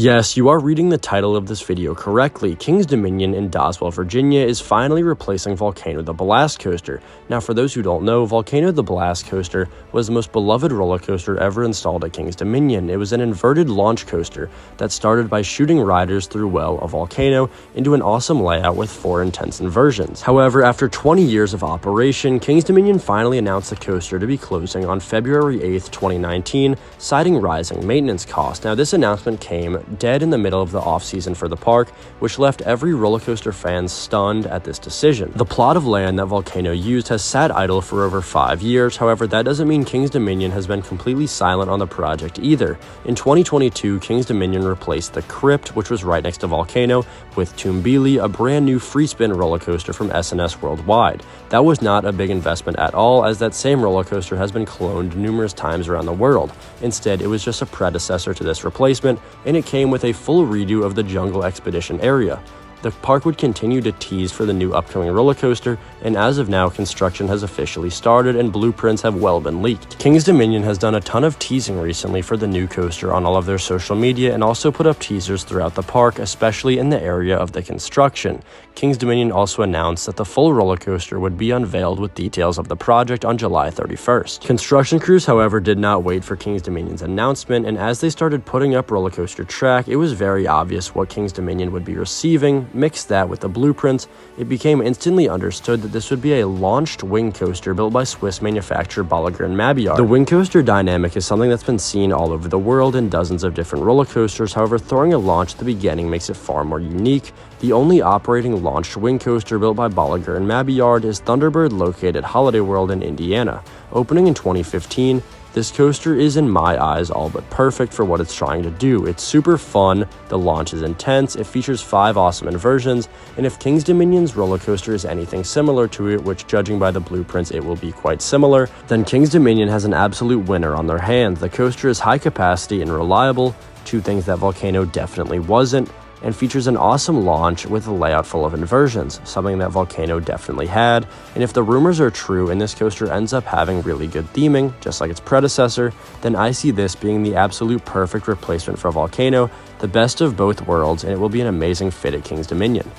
Yes, you are reading the title of this video correctly. King's Dominion in Doswell, Virginia is finally replacing Volcano the Blast Coaster. Now, for those who don't know, Volcano the Blast Coaster was the most beloved roller coaster ever installed at King's Dominion. It was an inverted launch coaster that started by shooting riders through, well, a volcano into an awesome layout with 4 intense inversions. However, after 20 years of operation, King's Dominion finally announced the coaster to be closing on February 8th, 2019, citing rising maintenance costs. Now, this announcement came dead in the middle of the off-season for the park, which left every roller coaster fan stunned at this decision. The plot of land that Volcano used has sat idle for over 5 years. However, that doesn't mean King's Dominion has been completely silent on the project either. In 2022, King's Dominion replaced the Crypt, which was right next to Volcano, with Toombili, a brand new free spin roller coaster from S&S Worldwide. That was not a big investment at all, as that same roller coaster has been cloned numerous times around the world. Instead, it was just a predecessor to this replacement, and it came with a full redo of the Jungle Expedition area. The park would continue to tease for the new upcoming roller coaster, and as of now, construction has officially started and blueprints have well been leaked. King's Dominion has done a ton of teasing recently for the new coaster on all of their social media and also put up teasers throughout the park, especially in the area of the construction. King's Dominion also announced that the full roller coaster would be unveiled with details of the project on July 31st. Construction crews, however, did not wait for King's Dominion's announcement, and as they started putting up roller coaster track, it was very obvious what King's Dominion would be receiving. Mix that with the blueprints, it became instantly understood that this would be a launched wing coaster built by Swiss manufacturer Bolliger and Mabillard. The wing coaster dynamic is something that's been seen all over the world in dozens of different roller coasters. However, throwing a launch at the beginning makes it far more unique. The only operating launched wing coaster built by Bolliger and Mabillard is Thunderbird, located at Holiday World in Indiana. Opening in 2015, this coaster is, in my eyes, all but perfect for what it's trying to do. It's super fun, the launch is intense, it features 5 awesome inversions, and if King's Dominion's roller coaster is anything similar to it, which judging by the blueprints it will be quite similar, then King's Dominion has an absolute winner on their hands. The coaster is high capacity and reliable, 2 things that Volcano definitely wasn't, and features an awesome launch with a layout full of inversions, something that Volcano definitely had. And if the rumors are true and this coaster ends up having really good theming, just like its predecessor, then I see this being the absolute perfect replacement for Volcano, the best of both worlds, and it will be an amazing fit at King's Dominion.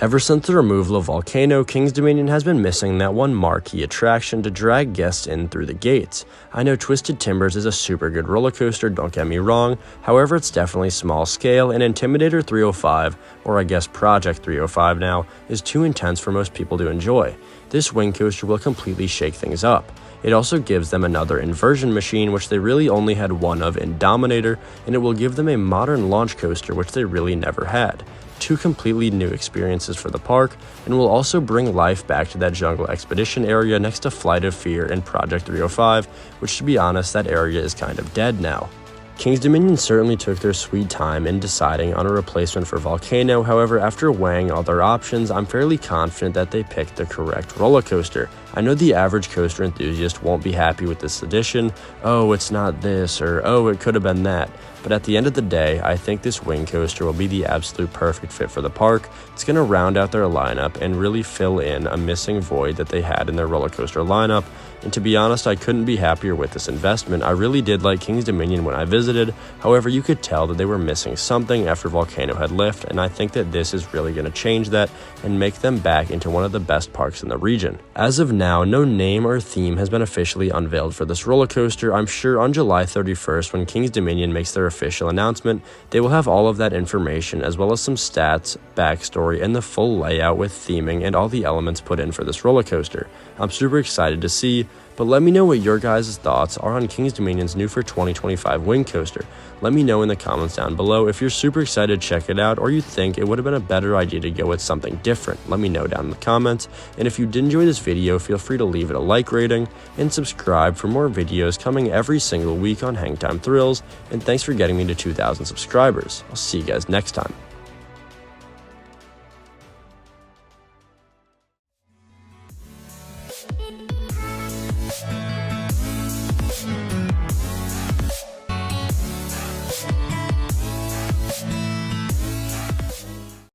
Ever since the removal of Volcano, King's Dominion has been missing that one marquee attraction to drag guests in through the gates. I know Twisted Timbers is a super good roller coaster, don't get me wrong, however it's definitely small scale, and Intimidator 305, or I guess Project 305 now, is too intense for most people to enjoy. This wing coaster will completely shake things up. It also gives them another inversion machine, which they really only had one of in Dominator, and it will give them a modern launch coaster, which they really never had. 2 completely new experiences for the park, and will also bring life back to that Jungle Expedition area next to Flight of Fear and Project 305, which, to be honest, that area is kind of dead now. King's Dominion certainly took their sweet time in deciding on a replacement for Volcano. However, after weighing all their options, I'm fairly confident that they picked the correct roller coaster. I know the average coaster enthusiast won't be happy with this addition. Oh, it's not this, or oh, it could have been that. But at the end of the day, I think this wing coaster will be the absolute perfect fit for the park. It's going to round out their lineup and really fill in a missing void that they had in their roller coaster lineup. And to be honest, I couldn't be happier with this investment. I really did like King's Dominion when I visited. However, you could tell that they were missing something after Volcano had left, and I think that this is really going to change that and make them back into one of the best parks in the region. As of now, no name or theme has been officially unveiled for this roller coaster. I'm sure on July 31st, when King's Dominion makes their official announcement, they will have all of that information, as well as some stats, backstory, and the full layout with theming and all the elements put in for this roller coaster. I'm super excited to see, but let me know what your guys' thoughts are on King's Dominion's new for 2025 wing coaster. Let me know in the comments down below if you're super excited to check it out, or you think it would have been a better idea to go with something different. Let me know down in the comments, and if you did enjoy this video, feel free to leave it a like rating and subscribe for more videos coming every single week on Hangtime Thrills, and thanks for getting me to 2,000 subscribers. I'll see you guys next time.